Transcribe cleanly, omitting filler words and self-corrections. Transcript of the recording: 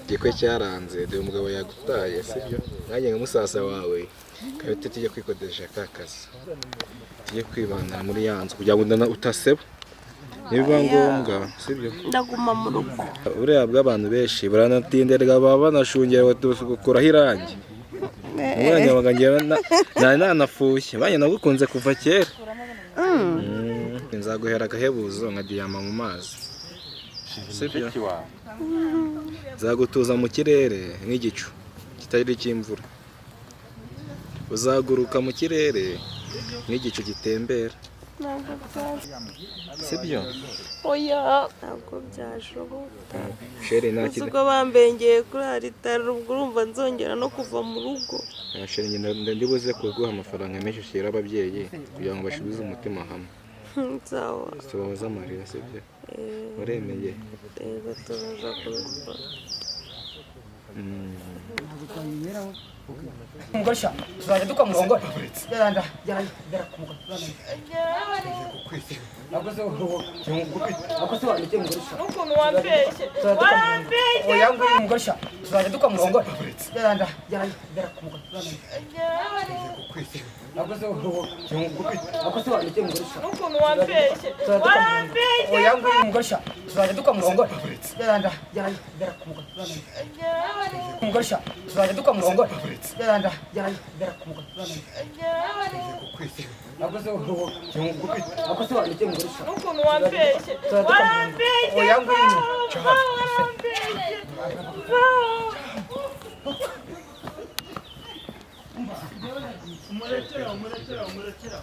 gikwe cyaranze dore umugabo yagutaye sibyo nanjye nka musasa wawe kabite tujye kwikodesha ka kazi tujye kwibanira muri yanzu kugira ngo utaseba niba ngombwa sibyo ndaguma mu rugo buriya bw'abantu benshi baranatinderwa baba banashungerewe gukuraho irangi umwanya wagangira nanafushye banye nagukunze kuva kera nzaguhera agahebuzo nka diyama mu mazi sibyo zagutuza mu kirere nk'igicu kitari cy'imvura uzaguruka mu kirere nk'igicu gitembera sibyo oya ntabwo byashoboka sheri nta kintu ubwo bambengeye kuri aritari ubwo urumva nzongera no kuva mu rugo sheri ndibuze kuguha amafaranga menshi ushyira ababyeyi kugira ngo bashibuze umutima hamwe sawa tubabaze amarira sibyo uremeye yego turaza kubikora Ngosha tuzajya dukamurongora yaranda yara kumuka akoze wandike ngosha ukuntu wambeshye oya ngo ngosha tuzajya dukamurongora yaranda yara kumuka akoze wandike ngosha ukuntu wambeshye oya ngo ngosha tuzajya dukamurongora yaranda yara kumuka ngosha tuzajya dukamurongora yaranda yara kumuka akoze wandike ngosha ukuntu wambeshye oya ngo umurekera